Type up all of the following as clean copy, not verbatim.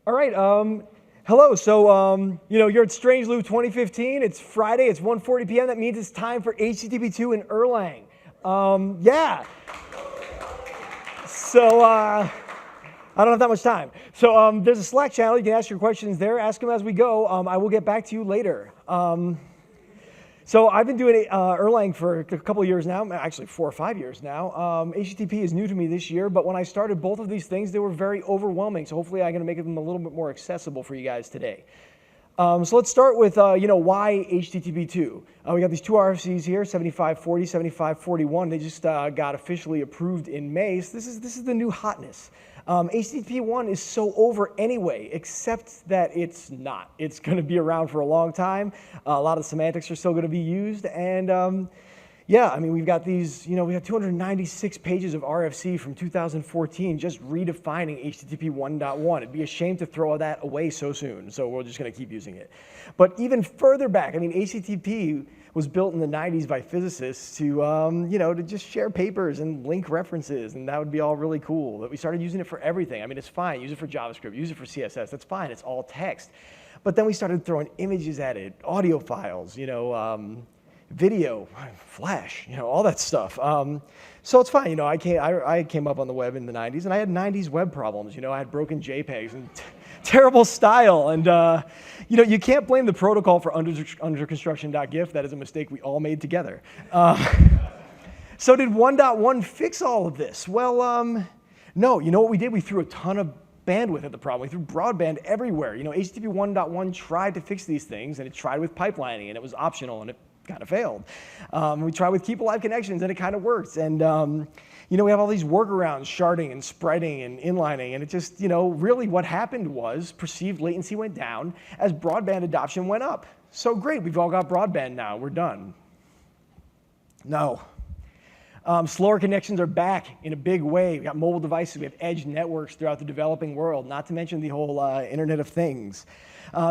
All right. Hello. So, you're at Strange Loop 2015. It's Friday. It's 1:40 p.m. That means it's time for HTTP2 in Erlang. Yeah. So, I don't have that much time. So, there's a Slack channel. You can ask your questions there. Ask them as we go. I will get back to you later. So I've been doing Erlang for a couple of years now, actually 4 or 5 years now. HTTP is new to me this year, but when I started both of these things, they were very overwhelming. So hopefully I'm going to make them a little bit more accessible for you guys today. So let's start with, why HTTP2? We got these two RFCs here, 7540, 7541. They just got officially approved in May. So this is the new hotness. HTTP1 is so over anyway, except that it's not. It's going to be around for a long time. A lot of the semantics are still going to be used. And we've got these, we have 296 pages of RFC from 2014 just redefining HTTP 1.1. It'd be a shame to throw that away so soon, so we're just going to keep using it. But even further back, HTTP was built in the 90s by physicists to just share papers and link references, and that would be all really cool. But we started using it for everything. It's fine. Use it for JavaScript. Use it for CSS. That's fine. It's all text. But then we started throwing images at it, audio files, video, Flash, all that stuff. So it's fine. I came up on the web in the 90s, and I had 90s web problems. I had broken JPEGs and terrible style. And, you can't blame the protocol for underconstruction.gif. That is a mistake we all made together. So did 1.1 fix all of this? Well, no. You know what we did? We threw a ton of bandwidth at the problem. We threw broadband everywhere. HTTP 1.1 tried to fix these things, and it tried with pipelining, and it was optional, and it kind of failed. We tried with keep alive connections, and it kind of worked. And we have all these workarounds, sharding and spreading and inlining, and it just, really what happened was perceived latency went down as broadband adoption went up. So great, we've all got broadband now. We're done. No. Slower connections are back in a big way. We got mobile devices. We have edge networks throughout the developing world, not to mention the whole Internet of Things.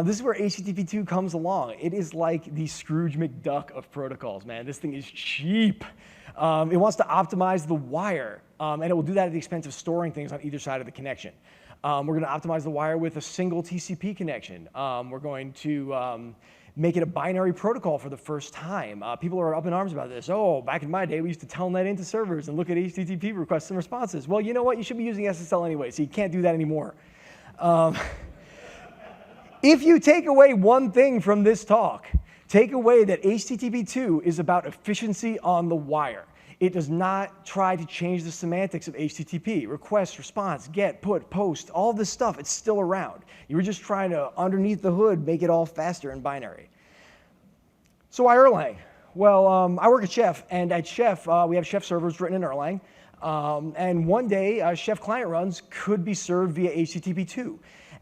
This is where HTTP2 comes along. It is like the Scrooge McDuck of protocols, man. This thing is cheap. It wants to optimize the wire, and it will do that at the expense of storing things on either side of the connection. We're going to optimize the wire with a single TCP connection. We're going to make it a binary protocol for the first time. People are up in arms about this. Oh, back in my day, we used to telnet into servers and look at HTTP requests and responses. Well, you know what? You should be using SSL anyway, so you can't do that anymore. If you take away one thing from this talk, take away that HTTP2 is about efficiency on the wire. It does not try to change the semantics of HTTP. Request, response, get, put, post, all this stuff, it's still around. You were just trying to, underneath the hood, make it all faster and binary. So why Erlang? Well, I work at Chef, and at Chef, we have Chef servers written in Erlang. And one day, Chef client runs could be served via HTTP2.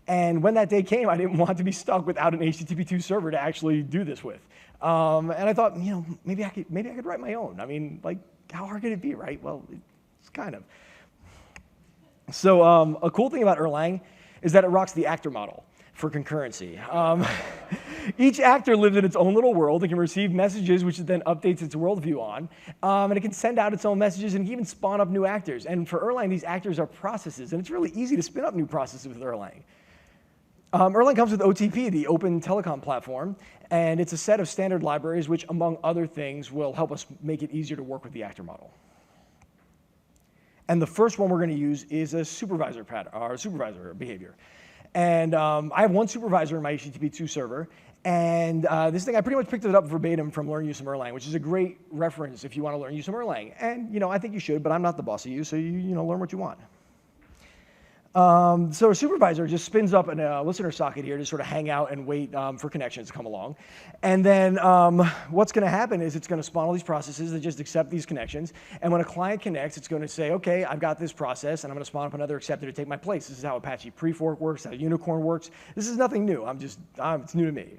And when that day came, I didn't want to be stuck without an HTTP2 server to actually do this with. And I thought, maybe I could write my own. How hard could it be, right? Well, it's kind of. So a cool thing about Erlang is that it rocks the actor model for concurrency. Each actor lives in its own little world. It can receive messages, which it then updates its worldview on. And it can send out its own messages and even spawn up new actors. And for Erlang, these actors are processes. And it's really easy to spin up new processes with Erlang. Erlang comes with OTP, the Open Telecom Platform, and it's a set of standard libraries which, among other things, will help us make it easier to work with the actor model. And the first one we're going to use is a supervisor behavior. And I have one supervisor in my HTTP2 server, and this thing, I pretty much picked it up verbatim from Learn You Some Erlang, which is a great reference if you want to learn you some Erlang. And I think you should, but I'm not the boss of you, so you learn what you want. So a supervisor just spins up a listener socket here to sort of hang out and wait for connections to come along. And then what's going to happen is it's going to spawn all these processes that just accept these connections. And when a client connects, it's going to say, OK, I've got this process, and I'm going to spawn up another acceptor to take my place. This is how Apache Prefork works, how Unicorn works. This is nothing new. It's new to me.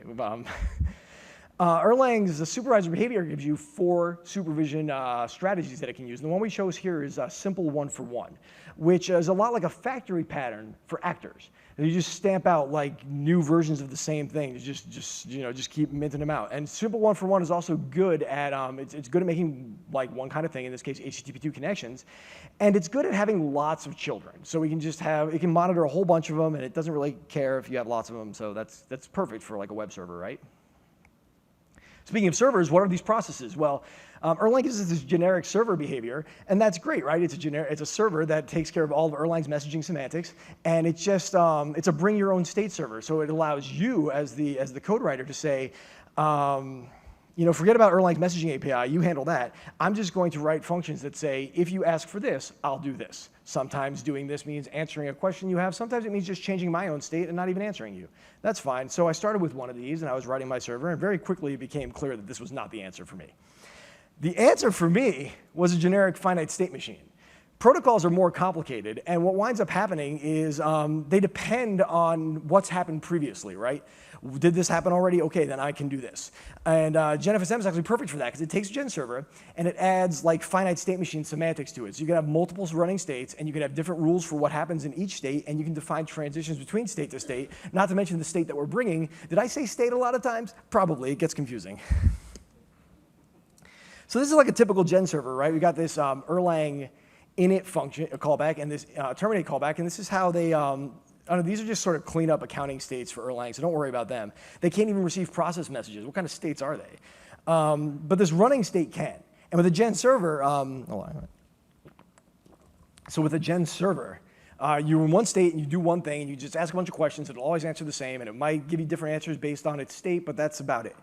Erlang's supervisor behavior gives you 4 supervision strategies that it can use. And the one we chose here is a simple one-for-one, which is a lot like a factory pattern for actors. And you just stamp out like new versions of the same thing. Just keep minting them out. And simple one-for-one is also good at it's good at making like one kind of thing. In this case, HTTP2 connections, and it's good at having lots of children. So we can just have it can monitor a whole bunch of them, and it doesn't really care if you have lots of them. So that's perfect for like a web server, right? Speaking of servers, what are these processes? Well, Erlang uses this generic server behavior, and that's great, right? It's a server that takes care of all of Erlang's messaging semantics, and it's just it's a bring your own state server. So it allows you as the code writer to say, forget about Erlang's messaging API, you handle that. I'm just going to write functions that say, if you ask for this, I'll do this. Sometimes doing this means answering a question you have. Sometimes it means just changing my own state and not even answering you. That's fine. So I started with one of these, and I was writing my server, and very quickly it became clear that this was not the answer for me. The answer for me was a generic finite state machine. Protocols are more complicated, and what winds up happening is they depend on what's happened previously, right? Did this happen already? Okay, then I can do this. And GenFSM is actually perfect for that because it takes a gen server and it adds like finite state machine semantics to it. So you can have multiple running states, and you can have different rules for what happens in each state, and you can define transitions between state to state, not to mention the state that we're bringing. Did I say state a lot of times? Probably. It gets confusing. So this is like a typical gen server, right? We got this Erlang init function, a callback, and this terminate callback, and this is how they, these are just sort of clean up accounting states for Erlang, so don't worry about them. They can't even receive process messages. What kind of states are they? But this running state can. And with a gen server, so with a gen server, you're in one state and you do one thing and you just ask a bunch of questions. It'll always answer the same, and it might give you different answers based on its state, but that's about it.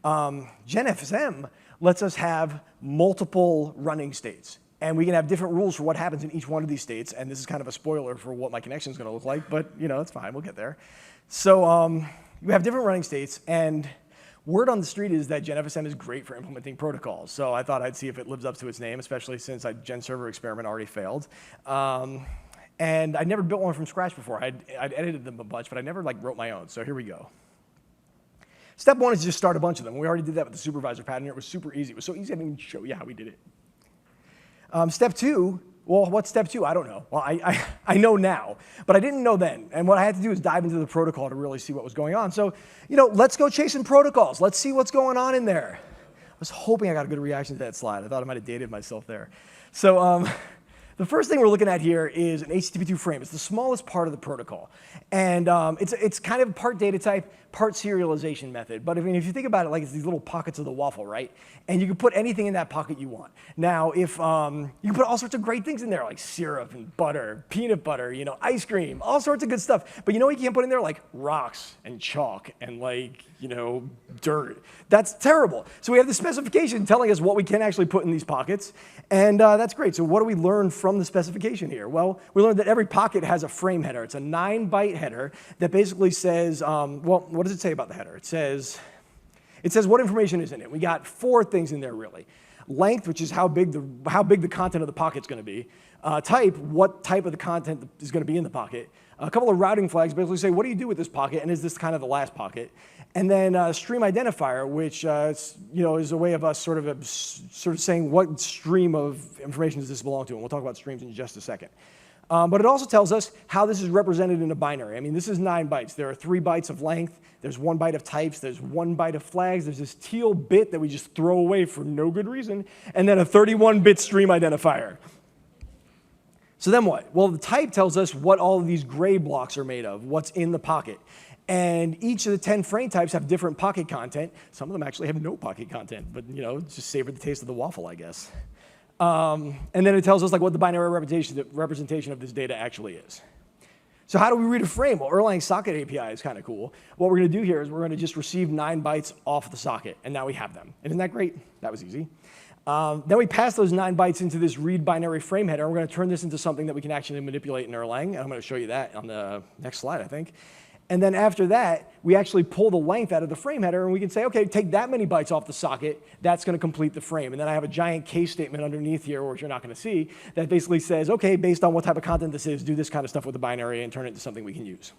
GenFSM lets us have multiple running states. And we can have different rules for what happens in each one of these states. And this is kind of a spoiler for what my connection is going to look like, but it's fine. We'll get there. So we have different running states, and word on the street is that GenFSM is great for implementing protocols. So I thought I'd see if it lives up to its name, especially since a gen server experiment already failed. And I'd never built one from scratch before. I'd edited them a bunch, but I never wrote my own. So here we go. Step 1 is just start a bunch of them. We already did that with the supervisor pattern. It was super easy. It was so easy I didn't even show you how we did it. Step 2, well, what's step 2? I don't know. Well, I know now, but I didn't know then. And what I had to do is dive into the protocol to really see what was going on. So, let's go chasing protocols. Let's see what's going on in there. I was hoping I got a good reaction to that slide. I thought I might have dated myself there. So the first thing we're looking at here is an HTTP2 frame. It's the smallest part of the protocol. And it's kind of part data type, part serialization method. But if you think about it, like it's these little pockets of the waffle, right? And you can put anything in that pocket you want. Now, if you can put all sorts of great things in there, like syrup and butter, peanut butter, ice cream, all sorts of good stuff. But you know what you can't put in there? Like rocks and chalk and dirt. That's terrible. So we have the specification telling us what we can actually put in these pockets. And that's great. So what do we learn from the specification here? Well, we learned that every pocket has a frame header. It's a 9-byte header that basically says, what does it say about the header? It says what information is in it. We got 4 things in there, really. Length, which is how big the content of the pocket's going to be. Type, what type of the content is going to be in the pocket. A couple of routing flags basically say, what do you do with this pocket, and is this kind of the last pocket? And then stream identifier, which is a way of us sort of saying what stream of information does this belong to, and we'll talk about streams in just a second. But it also tells us how this is represented in a binary. I mean, this is 9 bytes. There are 3 bytes of length. There's 1 byte of types. There's 1 byte of flags. There's this teal bit that we just throw away for no good reason, and then a 31-bit stream identifier. So then what? Well, the type tells us what all of these gray blocks are made of, what's in the pocket. And each of the 10 frame types have different pocket content. Some of them actually have no pocket content, but just savor the taste of the waffle, I guess. And then it tells us what the binary representation of this data actually is. So how do we read a frame? Well, Erlang's socket API is kind of cool. What we're going to do here is we're going to just receive 9 bytes off the socket, and now we have them. Isn't that great? That was easy. Then we pass those 9 bytes into this read binary frame header, and we're going to turn this into something that we can actually manipulate in Erlang, and I'm going to show you that on the next slide, I think. And then after that, we actually pull the length out of the frame header, and we can say, okay, take that many bytes off the socket. That's going to complete the frame. And then I have a giant case statement underneath here, which you're not going to see, that basically says, okay, based on what type of content this is, do this kind of stuff with the binary and turn it into something we can use.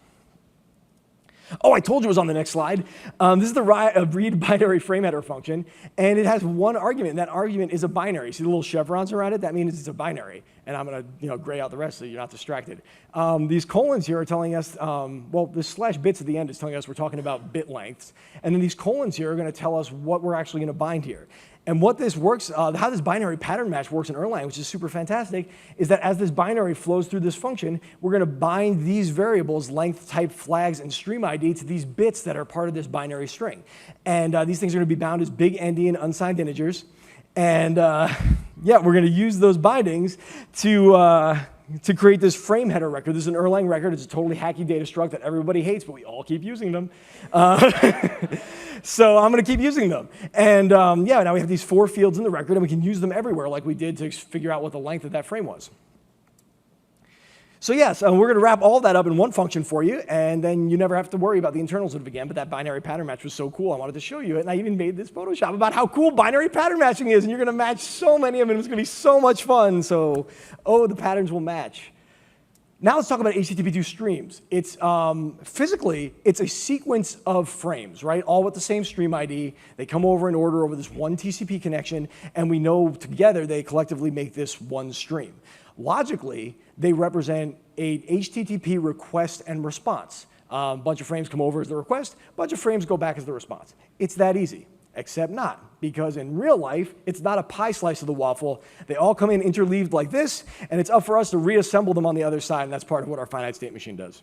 Oh, I told you it was on the next slide. This is the read binary frame header function, and it has one argument, and that argument is a binary. See the little chevrons around it? That means it's a binary. And I'm going to gray out the rest so you're not distracted. These colons here are telling us, well, the slash bits at the end is telling us we're talking about bit lengths. And then these colons here are going to tell us what we're actually going to bind here. And what this works, how this binary pattern match works in Erlang, which is super fantastic, is that as this binary flows through this function, we're going to bind these variables, length, type, flags, and stream ID, to these bits that are part of this binary string. And these things are going to be bound as big endian unsigned integers. And yeah, we're going to use those bindings to create this frame header record. This is an Erlang record. It's a totally hacky data struct that everybody hates, but we all keep using them. So I'm going to keep using them. And yeah, now we have these 4 fields in the record, and we can use them everywhere like we did to figure out what the length of that frame was. So yes, we're going to wrap all that up in one function for you, and then you never have to worry about the internals of it again. But that binary pattern match was so cool, I wanted to show you it. And I even made this Photoshop about how cool binary pattern matching is. And you're going to match so many of them. It's going to be so much fun. So, oh, the patterns will match. Now let's talk about HTTP2 streams. It's physically, it's a sequence of frames, right? All with the same stream ID. They come over in order over this one TCP connection, and we know together they collectively make this one stream. Logically, they represent a HTTP request and response. A bunch of frames come over as the request, a bunch of frames go back as the response. It's that easy, except not, because in real life, it's not a pie slice of the waffle. They all come in interleaved like this, and it's up for us to reassemble them on the other side, and that's part of what our finite state machine does.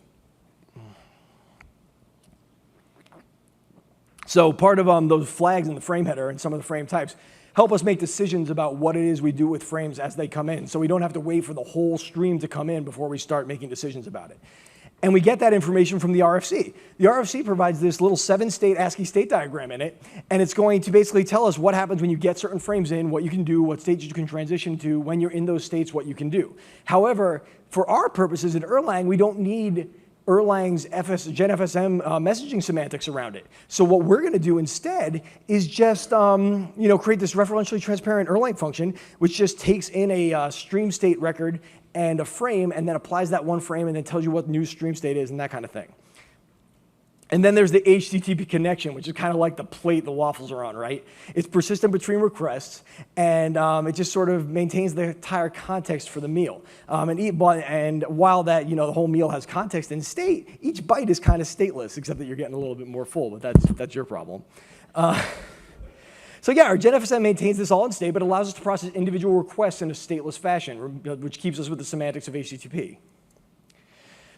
So part of those flags in the frame header and some of the frame types help us make decisions about what it is we do with frames as they come in, so we don't have to wait for the whole stream to come in before we start making decisions about it. And we get that information from the RFC. The RFC provides this little 7-state ASCII state diagram in it, and it's going to basically tell us what happens when you get certain frames in, what you can do, what states you can transition to, when you're in those states, what you can do. However, for our purposes in Erlang, we don't need Erlang's GenFSM messaging semantics around it. So what we're going to do instead is just create this referentially transparent Erlang function, which just takes in a stream state record and a frame, and then applies that one frame, and then tells you what new stream state is and that kind of thing. And then there's the HTTP connection, which is kind of like the plate the waffles are on, right? It's persistent between requests, and it just sort of maintains the entire context for the meal. And while that, the whole meal has context and state, each byte is kind of stateless, except that you're getting a little bit more full, but that's your problem. So yeah, our GenFSM maintains this all in state, but allows us to process individual requests in a stateless fashion, which keeps us with the semantics of HTTP.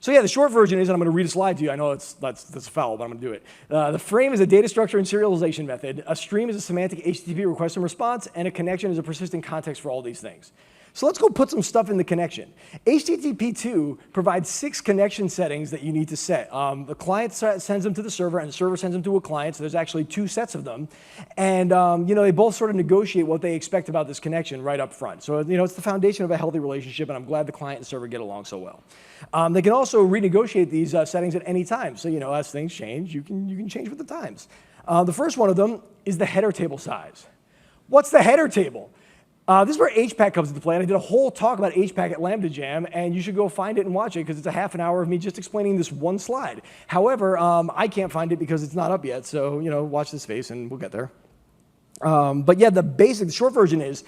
So yeah, the short version is, and I'm going to read a slide to you. I know that's foul, but I'm going to do it. The frame is a data structure and serialization method. A stream is a semantic HTTP request and response, and a connection is a persistent context for all these things. So let's go put some stuff in the connection. HTTP2 provides 6 connection settings that you need to set. The client sends them to the server, and the server sends them to a client, so there's actually 2 sets of them. And they both sort of negotiate what they expect about this connection right up front. So it's the foundation of a healthy relationship, and I'm glad the client and server get along so well. They can also renegotiate these settings at any time. So as things change, you can change with the times. The first one of them is the header table size. What's the header table? This is where HPACK comes into play, and I did a whole talk about HPACK at Lambda Jam, and you should go find it and watch it, because it's a half an hour of me just explaining this one slide. However, I can't find it because it's not up yet, so watch this space and we'll get there. But yeah, the short version is,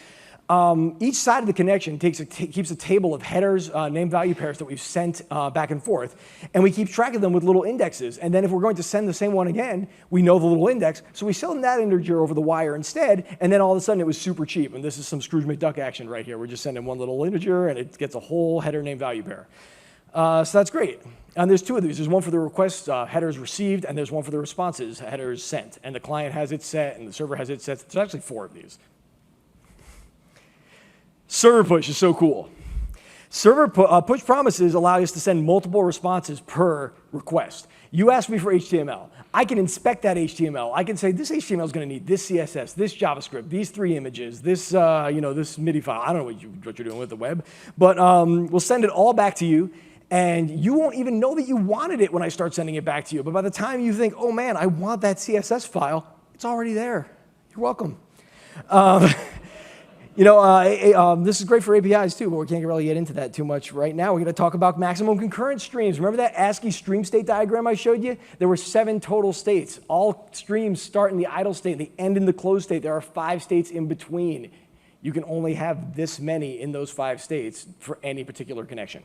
each side of the connection keeps a table of headers, name value pairs that we've sent back and forth, and we keep track of them with little indexes. And then if we're going to send the same one again, we know the little index, so we send that integer over the wire instead, and then all of a sudden it was super cheap. And this is some Scrooge McDuck action right here. We're just sending one little integer, and it gets a whole header name value pair. So that's great. And there's 2 of these. There's one for the request headers received, and there's one for the responses headers sent. And the client has it set, and the server has it set. There's actually 4 of these. Server push is so cool. Server push promises allow us to send multiple responses per request. You ask me for HTML. I can inspect that HTML. I can say this HTML is going to need this CSS, this JavaScript, these 3 images, this this MIDI file. I don't know what you're doing with the web, but we'll send it all back to you, and you won't even know that you wanted it when I start sending it back to you. But by the time you think, oh man, I want that CSS file, it's already there. You're welcome. This is great for APIs too, but we can't really get into that too much right now. We're going to talk about maximum concurrent streams. Remember that ASCII stream state diagram I showed you? There were 7 total states. All streams start in the idle state, they end in the closed state. There are 5 states in between. You can only have this many in those 5 states for any particular connection.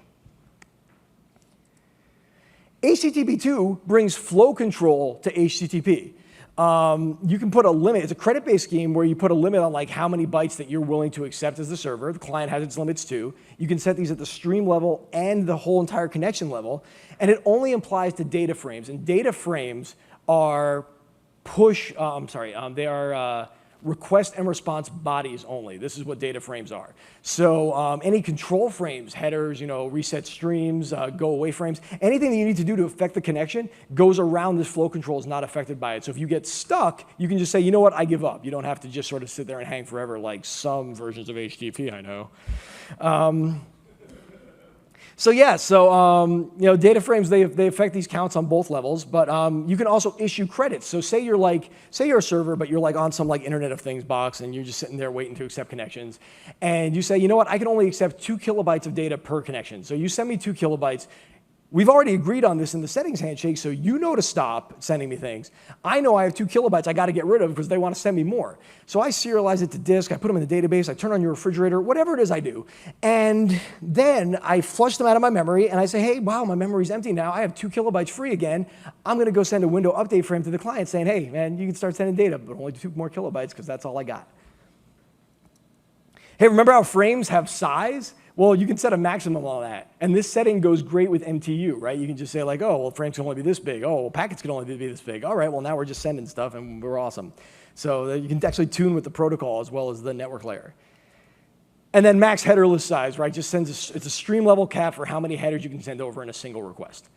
HTTP2 brings flow control to HTTP. You can put a limit. It's a credit-based scheme where you put a limit on like how many bytes that you're willing to accept as the server. The client has its limits too. You can set these at the stream level and the whole entire connection level. And it only applies to data frames. And data frames are request and response bodies only. This is what data frames are. So any control frames, headers, reset streams, go away frames, anything that you need to do to affect the connection goes around this flow control, is not affected by it. So if you get stuck, you can just say, you know what, I give up. You don't have to just sort of sit there and hang forever like some versions of HTTP I know. Data frames, they affect these counts on both levels, but you can also issue credits. So say you're a server, but you're like on some like Internet of Things box and you're just sitting there waiting to accept connections. And you say, you know what, I can only accept 2 kilobytes of data per connection. So you send me 2 kilobytes. We've already agreed on this in the settings handshake, so you know to stop sending me things. I know I have 2 kilobytes I got to get rid of because they want to send me more. So I serialize it to disk, I put them in the database, I turn on your refrigerator, whatever it is I do. And then I flush them out of my memory and I say, hey, wow, my memory's empty now. I have 2 kilobytes free again. I'm going to go send a window update frame to the client saying, hey, man, you can start sending data, but only 2 more kilobytes because that's all I got. Hey, remember how frames have size? Well, you can set a maximum on that. And this setting goes great with MTU, right? You can just say like, oh, well, frames can only be this big. Oh, well, packets can only be this big. All right, well, now we're just sending stuff and we're awesome. So you can actually tune with the protocol as well as the network layer. And then max headerless size, right? Just it's a stream level cap for how many headers you can send over in a single request.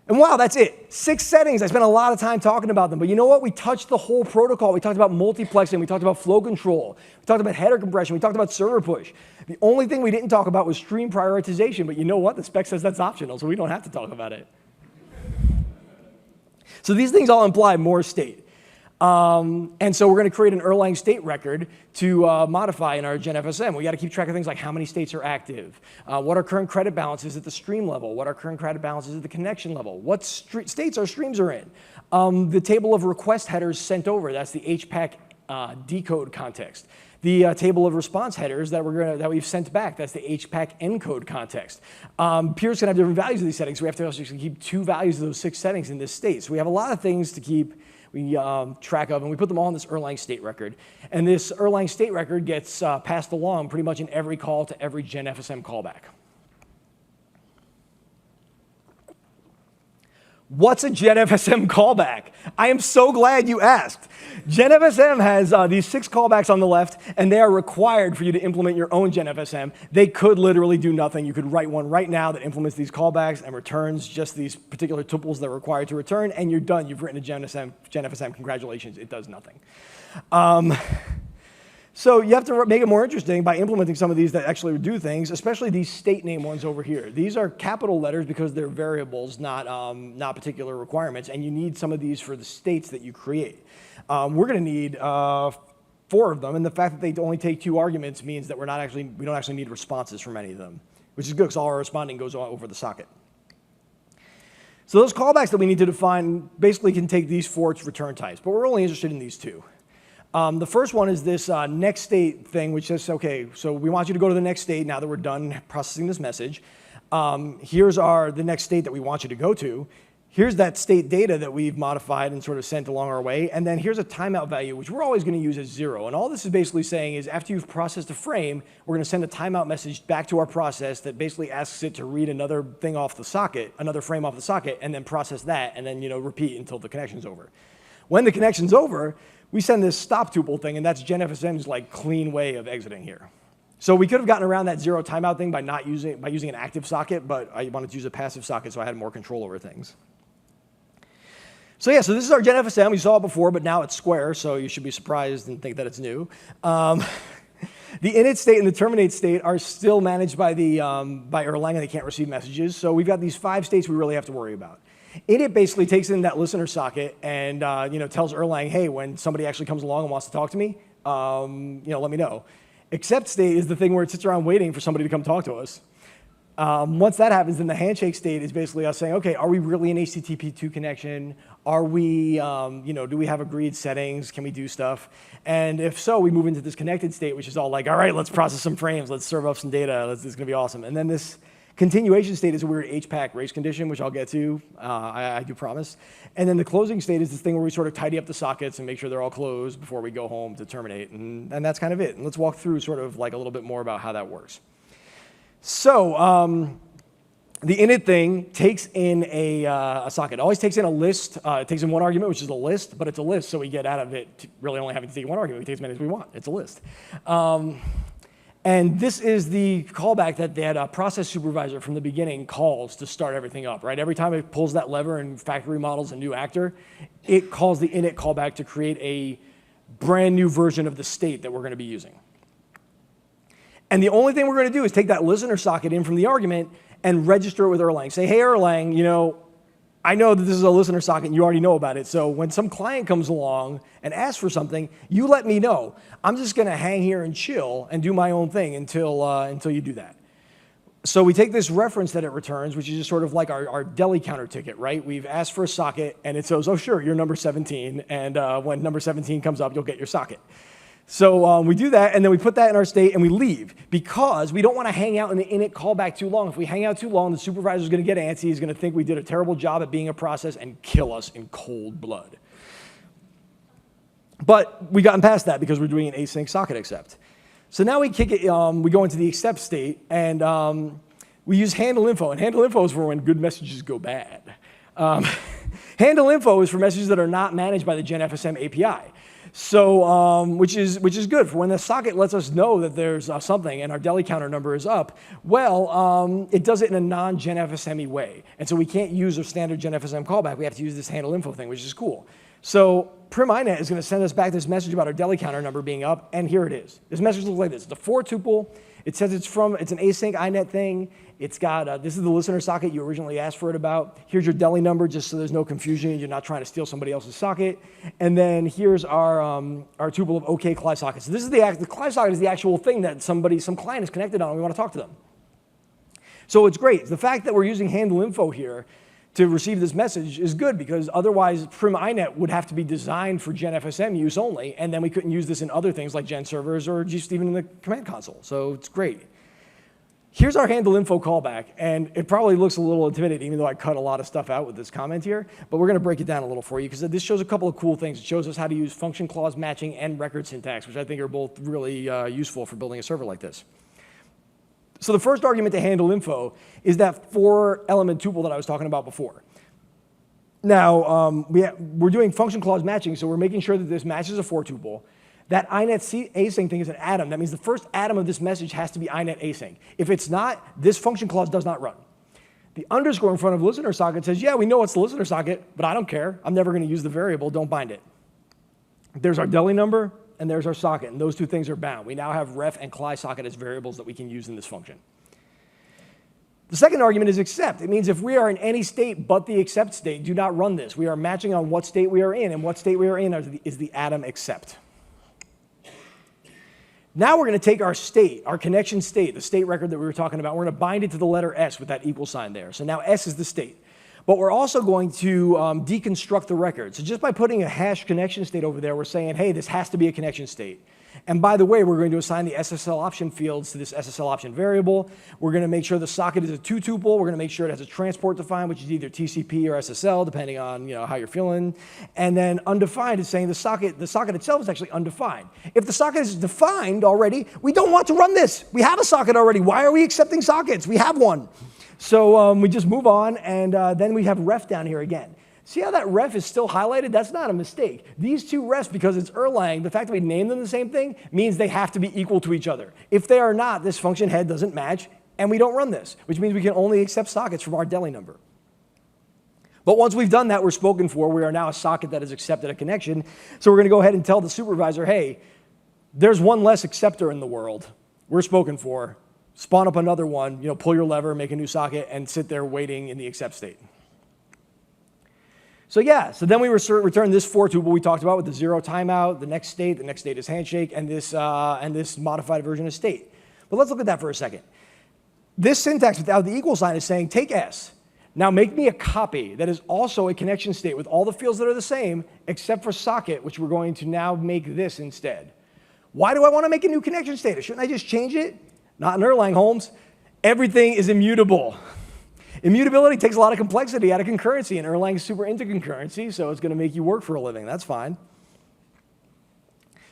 And wow, that's it. 6 settings. I spent a lot of time talking about them. But you know what? We touched the whole protocol. We talked about multiplexing. We talked about flow control. We talked about header compression. We talked about server push. The only thing we didn't talk about was stream prioritization. But you know what? The spec says that's optional, so we don't have to talk about it. So these things all imply more state. And so we're going to create an Erlang state record to modify in our GenFSM. We got to keep track of things like how many states are active, what our current credit balance is at the stream level, what our current credit balance is at the connection level, what states our streams are in, the table of request headers sent over, that's the HPACK decode context. The table of response headers that we've sent back, that's the HPACK encode context. Peers can have different values of these settings, so we have to also keep 2 values of those 6 settings in this state. So we have a lot of things to keep track of, and we put them all in this Erlang state record. And this Erlang state record gets passed along pretty much in every call to every GenFSM callback. What's a GenFSM callback? I am so glad you asked. GenFSM has these 6 callbacks on the left, and they are required for you to implement your own GenFSM. They could literally do nothing. You could write one right now that implements these callbacks and returns just these particular tuples that are required to return, and you're done. You've written a GenFSM. Congratulations, it does nothing. So you have to make it more interesting by implementing some of these that actually do things, especially these state name ones over here. These are capital letters because they're variables, not particular requirements, and you need some of these for the states that you create. We're going to need 4 of them, and the fact that they only take 2 arguments means that we don't actually need responses from any of them, which is good because all our responding goes over the socket. So those callbacks that we need to define basically can take these 4 return types, but we're only interested in these 2. The first one is this next state thing, which says, okay, so we want you to go to the next state now that we're done processing this message. Here's the next state that we want you to go to. Here's that state data that we've modified and sort of sent along our way. And then here's a timeout value, which we're always going to use as 0. And all this is basically saying is after you've processed a frame, we're going to send a timeout message back to our process that basically asks it to read another thing off the socket, another frame off the socket, and then process that, and then repeat until the connection's over. When the connection's over, we send this stop tuple thing, and that's GenFSM's like clean way of exiting here. So we could have gotten around that 0 timeout thing by using an active socket, but I wanted to use a passive socket so I had more control over things. So yeah, so this is our GenFSM. We saw it before, but now it's square, so you should be surprised and think that it's new. The init state and the terminate state are still managed by Erlang, and they can't receive messages. So we've got these 5 states we really have to worry about. Init basically takes in that listener socket and tells Erlang, hey, when somebody actually comes along and wants to talk to me, let me know. Accept state is the thing where it sits around waiting for somebody to come talk to us. Once that happens, then the handshake state is basically us saying, okay, are we really an HTTP2 connection? Are we, do we have agreed settings? Can we do stuff? And if so, we move into this connected state, which is all like, all right, let's process some frames, let's serve up some data, this is gonna be awesome. And then this continuation state is a weird HPACK race condition, which I'll get to, I do promise. And then the closing state is this thing where we sort of tidy up the sockets and make sure they're all closed before we go home to terminate. And that's kind of it. And let's walk through sort of like a little bit more about how that works. So the init thing takes in a socket. It always takes in a list. It takes in one argument, which is a list, but it's a list, so we get out of it really only having to take one argument. We take as many as we want. It's a list. And this is the callback that that process supervisor from the beginning calls to start everything up, right? Every time it pulls that lever and factory models a new actor, it calls the init callback to create a brand new version of the state that we're going to be using. And the only thing we're going to do is take that listener socket in from the argument and register it with Erlang. Say, hey, Erlang, I know that this is a listener socket and you already know about it. So when some client comes along and asks for something, you let me know. I'm just going to hang here and chill and do my own thing until you do that. So we take this reference that it returns, which is just sort of like our deli counter ticket, right? We've asked for a socket and it says, oh, sure, you're number 17. And when number 17 comes up, you'll get your socket. So we do that, and then we put that in our state, and we leave, because we don't want to hang out in the init callback too long. If we hang out too long, the supervisor is going to get antsy. He's going to think we did a terrible job at being a process and kill us in cold blood. But we've gotten past that because we're doing an async socket accept. So now we kick it. We go into the accept state, and we use handle info. And handle info is for when good messages go bad. Handle info is for messages that are not managed by the GenFSM API. So, which is good for when the socket lets us know that there's something and our deli counter number is up. Well, it does it in a non-GenFSM-y way. And so we can't use a standard GenFSM callback. We have to use this handle info thing, which is cool. So prim inet is going to send us back this message about our deli counter number being up, and here it is. This message looks like this. It's a 4-tuple. It says it's an async inet thing. It's got, this is the listener socket you originally asked for it about. Here's your deli number, just so there's no confusion. You're not trying to steal somebody else's socket. And then here's our tuple of OK client sockets. So this is the client socket is the actual thing that some client is connected on, and we want to talk to them. So it's great. The fact that we're using handle info here to receive this message is good, because otherwise prim inet would have to be designed for GenFSM use only, and then we couldn't use this in other things like gen servers or just even in the command console. So it's great. Here's our handle info callback, and it probably looks a little intimidating, even though I cut a lot of stuff out with this comment here, but we're going to break it down a little for you, because this shows a couple of cool things. It shows us how to use function clause matching and record syntax, which I think are both really useful for building a server like this. So the first argument to handle info is that 4-element tuple that I was talking about before. Now, we're doing function clause matching, so we're making sure that this matches a 4-tuple. That inet async thing is an atom. That means the first atom of this message has to be inet async. If it's not, this function clause does not run. The underscore in front of listener socket says, yeah, we know it's the listener socket, but I don't care. I'm never going to use the variable. Don't bind it. There's our deli number, and there's our socket, and those two things are bound. We now have ref and cli socket as variables that we can use in this function. The second argument is accept. It means if we are in any state but the accept state, do not run this. We are matching on what state we are in, and what state we are in is the atom accept. Now we're going to take our state, our connection state, the state record that we were talking about, we're going to bind it to the letter S with that equal sign there. So now S is the state. But we're also going to deconstruct the record. So just by putting a hash connection state over there, we're saying, hey, this has to be a connection state. And by the way, we're going to assign the SSL option fields to this SSL option variable. We're going to make sure the socket is a 2-tuple. We're going to make sure it has a transport defined, which is either TCP or SSL, depending on how you're feeling. And then undefined is saying the socket itself is actually undefined. If the socket is defined already, we don't want to run this. We have a socket already. Why are we accepting sockets? We have one. So we just move on, and then we have ref down here again. See how that ref is still highlighted? That's not a mistake. These two refs, because it's Erlang, the fact that we named them the same thing means they have to be equal to each other. If they are not, this function head doesn't match, and we don't run this, which means we can only accept sockets from our deli number. But once we've done that, we're spoken for. We are now a socket that has accepted a connection. So we're going to go ahead and tell the supervisor, hey, there's one less acceptor in the world. We're spoken for. Spawn up another one, pull your lever, make a new socket, and sit there waiting in the accept state. So yeah, so then we return this for tuple we talked about with the 0 timeout, the next state is handshake, and this modified version of state. But let's look at that for a second. This syntax without the equal sign is saying, take S. Now make me a copy that is also a connection state with all the fields that are the same, except for socket, which we're going to now make this instead. Why do I want to make a new connection state? Shouldn't I just change it? Not in Erlang, Holmes. Everything is immutable. Immutability takes a lot of complexity out of concurrency, and Erlang is super into concurrency, so it's going to make you work for a living. That's fine.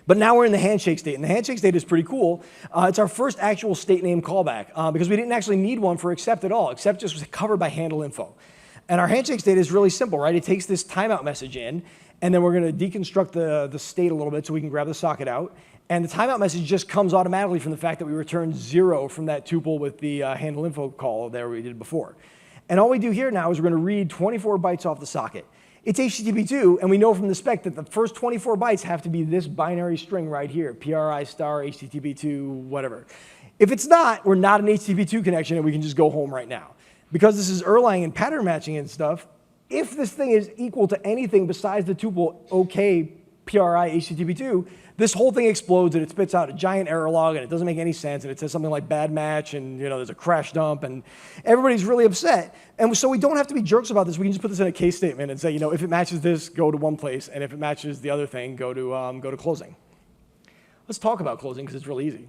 But now we're in the handshake state, and the handshake state is pretty cool. It's our first actual state name callback, because we didn't actually need one for accept at all. Accept just was covered by handle info. And our handshake state is really simple, right? It takes this timeout message in, and then we're going to deconstruct the state a little bit so we can grab the socket out. And the timeout message just comes automatically from the fact that we returned 0 from that tuple with the handle info call there we did before. And all we do here now is we're going to read 24 bytes off the socket. It's HTTP2, and we know from the spec that the first 24 bytes have to be this binary string right here, PRI star HTTP2, whatever. If it's not, we're not an HTTP2 connection, and we can just go home right now. Because this is Erlang and pattern matching and stuff, if this thing is equal to anything besides the tuple OK PRI HTTP2, this whole thing explodes and it spits out a giant error log and it doesn't make any sense and it says something like bad match and there's a crash dump and everybody's really upset. And so we don't have to be jerks about this. We can just put this in a case statement and say, if it matches this, go to one place, and if it matches the other thing, go to closing. Let's talk about closing because it's really easy.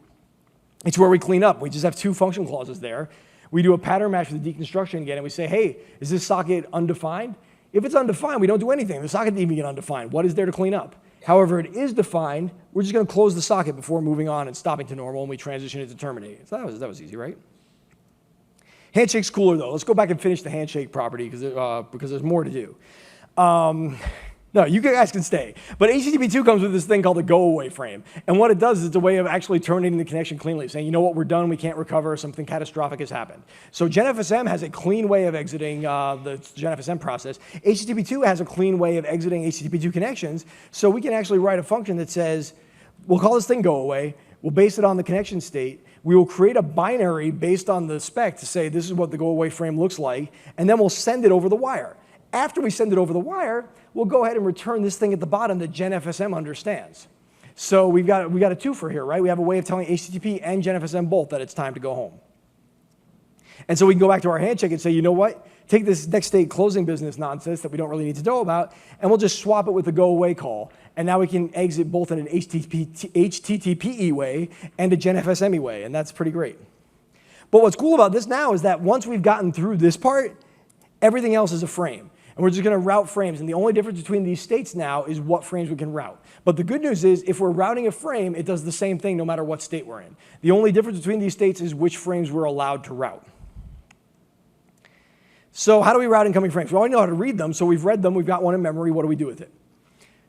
It's where we clean up. We just have 2 function clauses there. We do a pattern match for the deconstruction again and we say, hey, is this socket undefined? If it's undefined, we don't do anything. The socket didn't even get undefined. What is there to clean up? However, it is defined. We're just going to close the socket before moving on and stopping to normal, and we transition it to terminate. So that was easy, right? Handshake's cooler, though. Let's go back and finish the handshake property because there's more to do. No, you guys can stay. But HTTP2 comes with this thing called the go-away frame. And what it does is it's a way of actually terminating the connection cleanly, saying, you know what, we're done, we can't recover, something catastrophic has happened. So GenFSM has a clean way of exiting the GenFSM process. HTTP2 has a clean way of exiting HTTP2 connections. So we can actually write a function that says, we'll call this thing go away, we'll base it on the connection state, we will create a binary based on the spec to say this is what the go-away frame looks like, and then we'll send it over the wire. After we send it over the wire, we'll go ahead and return this thing at the bottom that GenFSM understands. So we got a twofer here, right? We have a way of telling HTTP and GenFSM both that it's time to go home. And so we can go back to our handshake and say, you know what? Take this next state closing business nonsense that we don't really need to know about, and we'll just swap it with the go away call. And now we can exit both in an HTTPE way and a GenFSM way, and that's pretty great. But what's cool about this now is that once we've gotten through this part, everything else is a frame. And we're just going to route frames. And the only difference between these states now is what frames we can route. But the good news is, if we're routing a frame, it does the same thing no matter what state we're in. The only difference between these states is which frames we're allowed to route. So how do we route incoming frames? Well, we know how to read them, so we've read them. We've got one in memory. What do we do with it?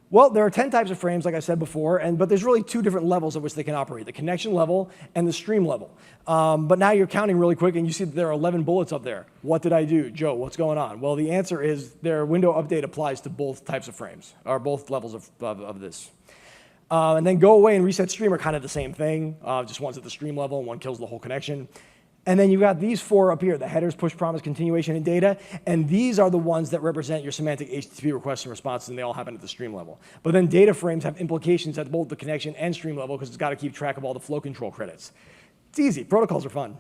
Well, there are 10 types of frames, like I said before, but there's really 2 different levels at which they can operate, the connection level and the stream level. But now you're counting really quick, and you see that there are 11 bullets up there. What did I do? Joe, what's going on? Well, the answer is their window update applies to both types of frames, or both levels of this. And then go away and reset stream are kind of the same thing, just one's at the stream level and one kills the whole connection. And then you've got these 4 up here, the headers, push, promise, continuation, and data. And these are the ones that represent your semantic HTTP requests and responses, and they all happen at the stream level. But then data frames have implications at both the connection and stream level because it's got to keep track of all the flow control credits. It's easy. Protocols are fun.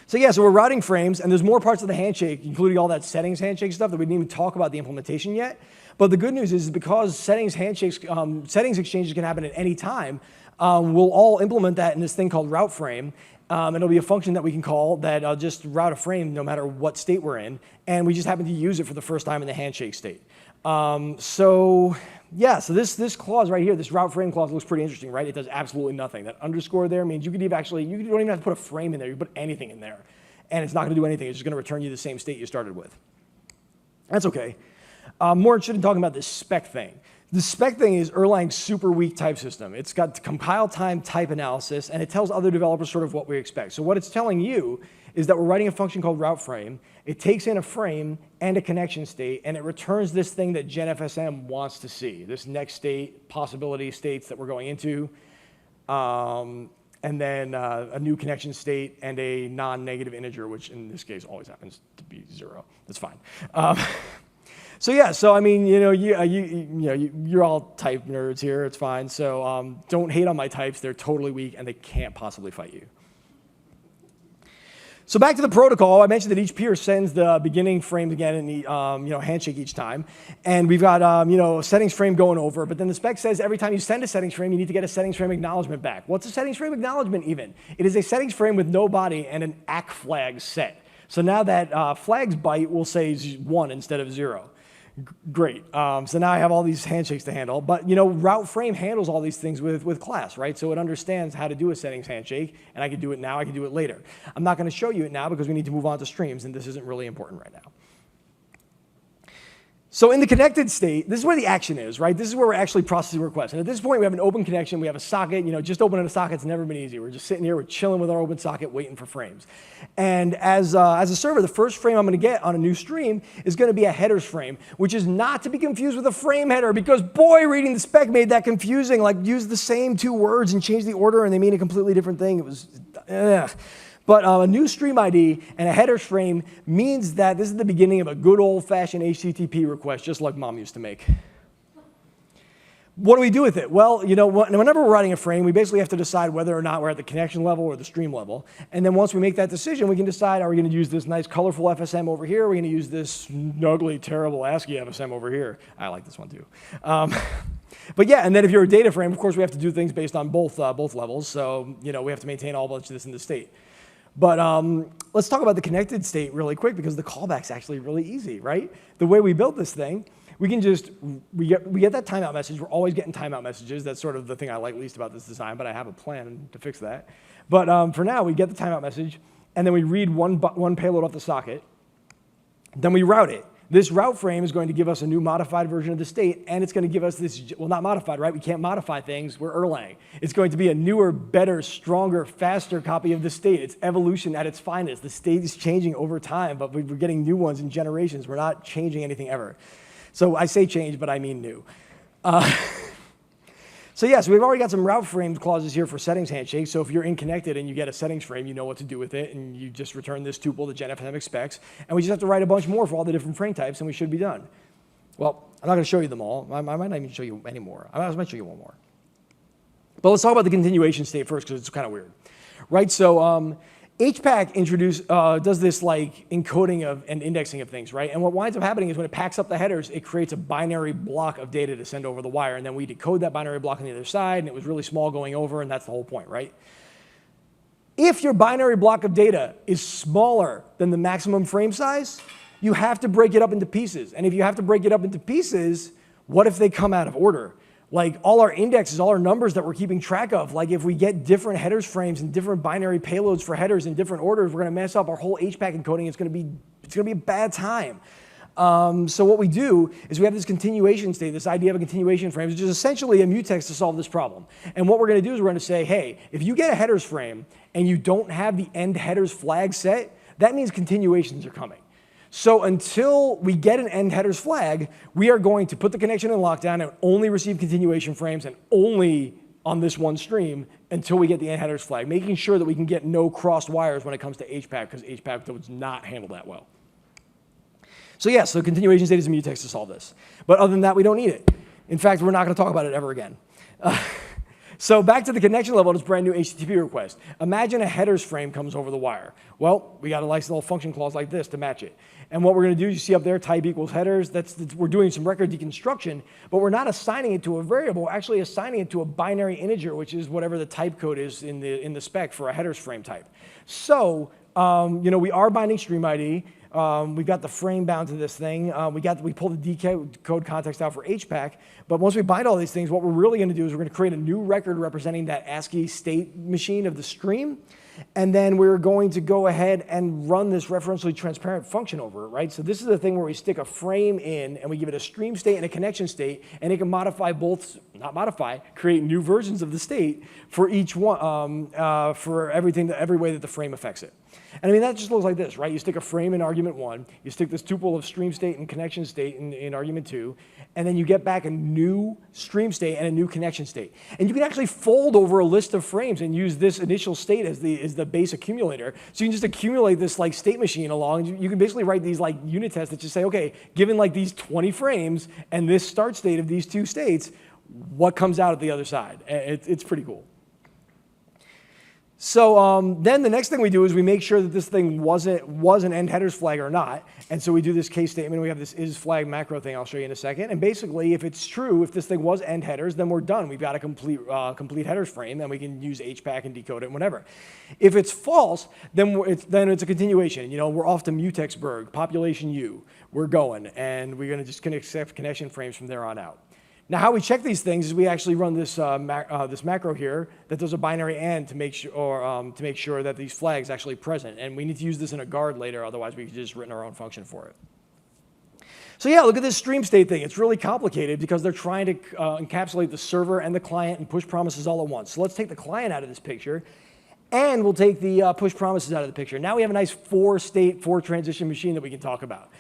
So yeah, so we're routing frames, and there's more parts of the handshake, including all that settings handshake stuff that we didn't even talk about the implementation yet. But the good news is because settings exchanges can happen at any time, we'll all implement that in this thing called route frame. And it'll be a function that we can call that just route a frame no matter what state we're in. And we just happen to use it for the first time in the handshake state. So this clause right here, this route frame clause looks pretty interesting, right? It does absolutely nothing. That underscore there means you don't even have to put a frame in there. You put anything in there. And it's not going to do anything. It's just going to return you the same state you started with. That's OK. More interested in talking about this spec thing. The spec thing is Erlang's super weak type system. It's got compile time type analysis, and it tells other developers sort of what we expect. So what it's telling you is that we're writing a function called route frame. It takes in a frame and a connection state, and it returns this thing that GenFSM wants to see, this next state, possibility states that we're going into, and then a new connection state and a non-negative integer, which in this case always happens to be 0. That's fine. So yeah, so I mean, you're all type nerds here. It's fine. So don't hate on my types. They're totally weak, and they can't possibly fight you. So back to the protocol, I mentioned that each peer sends the beginning frame again and the handshake each time. And we've got a settings frame going over, but then the spec says every time you send a settings frame, you need to get a settings frame acknowledgement back. What's a settings frame acknowledgement even? It is a settings frame with no body and an ACK flag set. So now that flags byte will say 1 instead of 0. Great. So now I have all these handshakes to handle. But route frame handles all these things with class, right? So it understands how to do a settings handshake, and I can do it now, I can do it later. I'm not going to show you it now because we need to move on to streams, and this isn't really important right now. So in the connected state, this is where the action is, right? This is where we're actually processing requests. And at this point, we have an open connection, we have a socket. Just opening a socket's never been easy. We're just sitting here, we're chilling with our open socket, waiting for frames. And as a server, the first frame I'm going to get on a new stream is going to be a headers frame, which is not to be confused with a frame header, because boy, reading the spec made that confusing. Like, use the same 2 words and change the order, and they mean a completely different thing. It was, But a new stream ID and a headers frame means that this is the beginning of a good old-fashioned HTTP request, just like Mom used to make. What do we do with it? Well, whenever we're writing a frame, we basically have to decide whether or not we're at the connection level or the stream level. And then once we make that decision, we can decide, are we going to use this nice, colorful FSM over here? Or are we going to use this ugly, terrible ASCII FSM over here? I like this one, too. But yeah, and then if you're a data frame, of course, we have to do things based on both levels. So, we have to maintain all of this in the state. But let's talk about the connected state really quick, because the callback's actually really easy, right? The way we built this thing, we can just, we get that timeout message. We're always getting timeout messages. That's sort of the thing I like least about this design, but I have a plan to fix that. But for now, we get the timeout message, and then we read one payload off the socket. Then we route it. This route frame is going to give us a new modified version of the state, and it's going to give us this, well, not modified, right? We can't modify things. We're Erlang. It's going to be a newer, better, stronger, faster copy of the state. It's evolution at its finest. The state is changing over time, but we're getting new ones in generations. We're not changing anything ever. So I say change, but I mean new. So yeah, so we've already got some route frame clauses here for settings handshake. So if you're in connected and you get a settings frame, you know what to do with it, and you just return this tuple that GenFSM expects. And we just have to write a bunch more for all the different frame types, and we should be done. Well, I'm not going to show you them all. I might not even show you any more. I might show you one more. But let's talk about the continuation state first, because it's kind of weird, right? So HPACK does this like encoding of and indexing of things, right? And what winds up happening is when it packs up the headers, it creates a binary block of data to send over the wire, and then we decode that binary block on the other side, and it was really small going over, and that's the whole point, right? If your binary block of data is smaller than the maximum frame size, you have to break it up into pieces. And if you have to break it up into pieces, what if they come out of order? Like all our indexes, all our numbers that we're keeping track of, like if we get different headers frames and different binary payloads for headers in different orders, we're going to mess up our whole HPACK encoding. It's going to be a bad time. So what we do is we have this continuation state, this idea of a continuation frame, which is essentially a mutex to solve this problem. And what we're going to do is we're going to say, hey, if you get a headers frame and you don't have the end headers flag set, that means continuations are coming. So until we get an end headers flag, we are going to put the connection in lockdown and only receive continuation frames and only on this one stream until we get the end headers flag, making sure that we can get no crossed wires when it comes to HPACK, because HPACK does not handle that well. So yes, so continuation state is a mutex to solve this. But other than that, we don't need it. In fact, we're not going to talk about it ever again. So back to the connection level, this brand new HTTP request. Imagine a headers frame comes over the wire. Well, we got a nice little function clause like this to match it. And what we're going to do, you see up there, type equals headers. We're doing some record deconstruction, but we're not assigning it to a variable. We're actually assigning it to a binary integer, which is whatever the type code is in the spec for a headers frame type. So, we are binding stream ID. We've got the frame bound to this thing. We pull the decode context out for HPACK. But once we bind all these things, what we're really going to do is we're going to create a new record representing that ASCII state machine of the stream. And then we're going to go ahead and run this referentially transparent function over it, right? So this is the thing where we stick a frame in and we give it a stream state and a connection state, and it can modify both, not modify, create new versions of the state for each one, for every way that the frame affects it. And I mean, that just looks like this, right? You stick a frame in argument 1, you stick this tuple of stream state and connection state in argument 2, and then you get back a new stream state and a new connection state. And you can actually fold over a list of frames and use this initial state as the base accumulator. So you can just accumulate this like state machine along. You can basically write these like unit tests that just say, okay, given like these 20 frames and this start state of these two states, what comes out at the other side? It's pretty cool. So then the next thing we do is we make sure that this thing was an end headers flag or not. And so we do this case statement. We have this is flag macro thing I'll show you in a second. And basically, if it's true, if this thing was end headers, then we're done. We've got a complete headers frame, and we can use HPACK and decode it and whatever. If it's false, then it's a continuation. You know, we're off to Mutexburg, population U. We're going, and we're going to just accept connection frames from there on out. Now, how we check these things is we actually run this this macro here that does a binary AND to make sure that these flags are actually present. And we need to use this in a guard later, otherwise we could just written our own function for it. So yeah, look at this stream state thing. It's really complicated because they're trying to encapsulate the server and the client and push promises all at once. So let's take the client out of this picture, and we'll take the push promises out of the picture. Now we have a nice 4-state, 4-transition machine that we can talk about.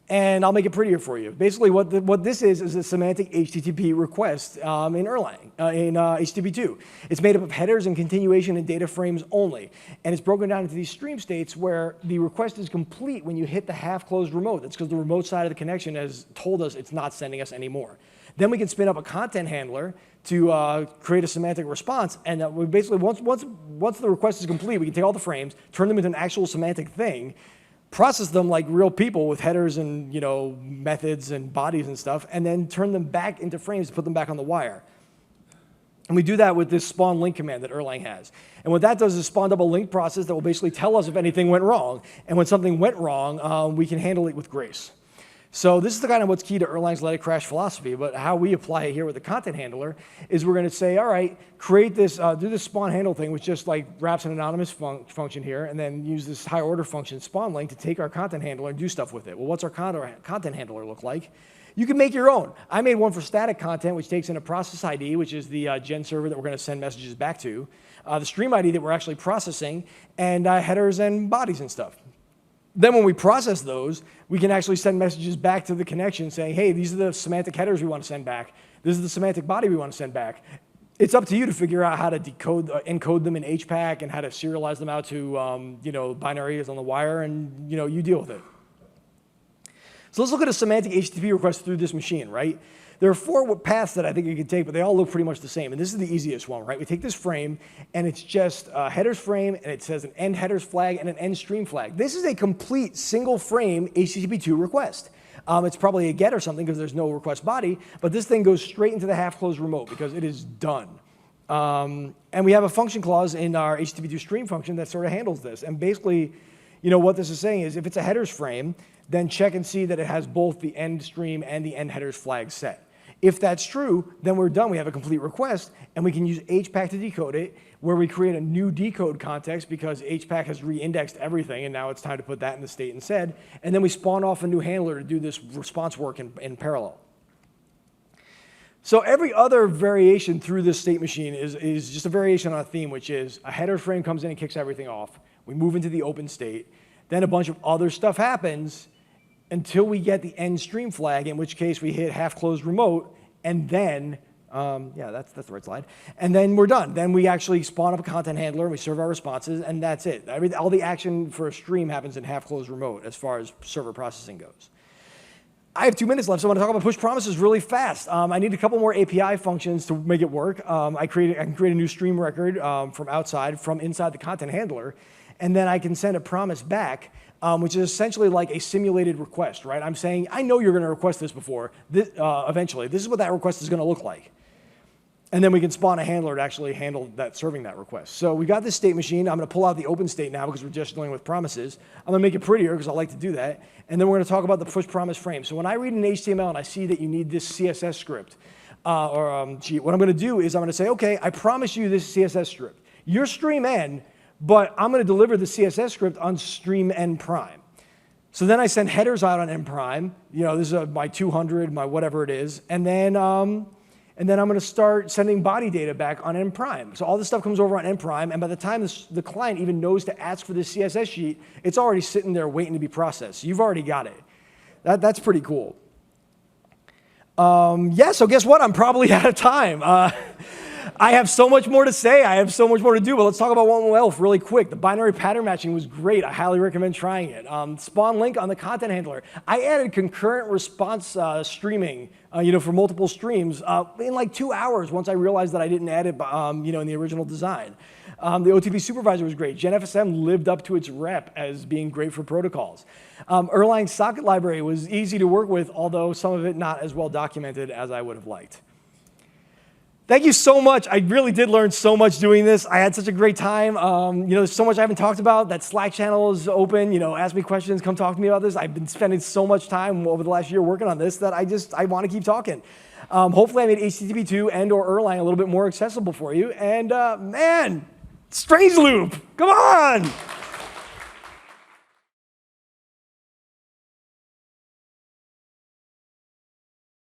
And I'll make it prettier for you. Basically, what this is a semantic HTTP request in Erlang, in HTTP 2. It's made up of headers and continuation and data frames only. And it's broken down into these stream states where the request is complete when you hit the half-closed remote. That's because the remote side of the connection has told us it's not sending us anymore. Then we can spin up a content handler to create a semantic response. And we basically, once the request is complete, we can take all the frames, turn them into an actual semantic thing, process them like real people with headers and methods and bodies and stuff, and then turn them back into frames to put them back on the wire. And we do that with this spawn link command that Erlang has. And what that does is spawn up a link process that will basically tell us if anything went wrong. And when something went wrong, we can handle it with grace. So this is the kind of what's key to Erlang's let it crash philosophy, but how we apply it here with the content handler is we're going to say, all right, create this, do this spawn handle thing, which just like wraps an anonymous function here, and then use this higher order function spawn link to take our content handler and do stuff with it. Well, what's our content handler look like? You can make your own. I made one for static content, which takes in a process ID, which is the gen server that we're going to send messages back to, the stream ID that we're actually processing, and headers and bodies and stuff. Then when we process those, we can actually send messages back to the connection saying, hey, these are the semantic headers we want to send back. This is the semantic body we want to send back. It's up to you to figure out how to decode, encode them in HPACK and how to serialize them out to binaries on the wire, and you deal with it. So let's look at a semantic HTTP request through this machine, right? There are 4 paths that I think you can take, but they all look pretty much the same. And this is the easiest one, right? We take this frame, and it's just a headers frame, and it says an end headers flag and an end stream flag. This is a complete single frame HTTP2 request. It's probably a GET or something because there's no request body, but this thing goes straight into the half-closed remote because it is done. And we have a function clause in our HTTP2 stream function that sort of handles this. And basically, what this is saying is if it's a headers frame, then check and see that it has both the end stream and the end headers flag set. If that's true, then we're done. We have a complete request, and we can use HPACK to decode it, where we create a new decode context because HPACK has re-indexed everything, and now it's time to put that in the state instead. And then we spawn off a new handler to do this response work in parallel. So every other variation through this state machine is just a variation on a theme, which is a header frame comes in and kicks everything off. We move into the open state. Then a bunch of other stuff happens until we get the end stream flag, in which case we hit half-closed remote, and then, yeah, that's the right slide, and then we're done. Then we actually spawn up a content handler, and we serve our responses, and that's it. All the action for a stream happens in half-closed remote as far as server processing goes. I have 2 minutes left, so I want to talk about push promises really fast. I need a couple more API functions to make it work. I can create a new stream record from inside the content handler, and then I can send a promise back, which is essentially like a simulated request, right? I'm saying, I know you're going to request this eventually. This is what that request is going to look like. And then we can spawn a handler to actually handle serving that request. So we got this state machine. I'm going to pull out the open state now because we're just dealing with promises. I'm going to make it prettier because I like to do that. And then we're going to talk about the push promise frame. So when I read an HTML and I see that you need this CSS script, what I'm going to do is I'm going to say, okay, I promise you this CSS script. You're stream N, but I'm going to deliver the CSS script on stream N prime. So then I send headers out on N prime. This is my 200, my whatever it is. And then And then I'm going to start sending body data back on N prime. So all this stuff comes over on N prime, and by the time the client even knows to ask for this CSS sheet, it's already sitting there waiting to be processed. So you've already got it. That's pretty cool. Yeah, so guess what? I'm probably out of time. I have so much more to say. I have so much more to do, but let's talk about one else really quick. The binary pattern matching was great. I highly recommend trying it. Spawn link on the content handler. I added concurrent response streaming, for multiple streams in like 2 hours once I realized that I didn't add it, in the original design. The OTP supervisor was great. GenFSM lived up to its rep as being great for protocols. Erlang socket library was easy to work with, although some of it not as well documented as I would have liked. Thank you so much. I really did learn so much doing this. I had such a great time. There's so much I haven't talked about. That Slack channel is open. Ask me questions. Come talk to me about this. I've been spending so much time over the last year working on this that I want to keep talking. Hopefully I made HTTP2 and/or Erlang a little bit more accessible for you. And man, Strange Loop, come on!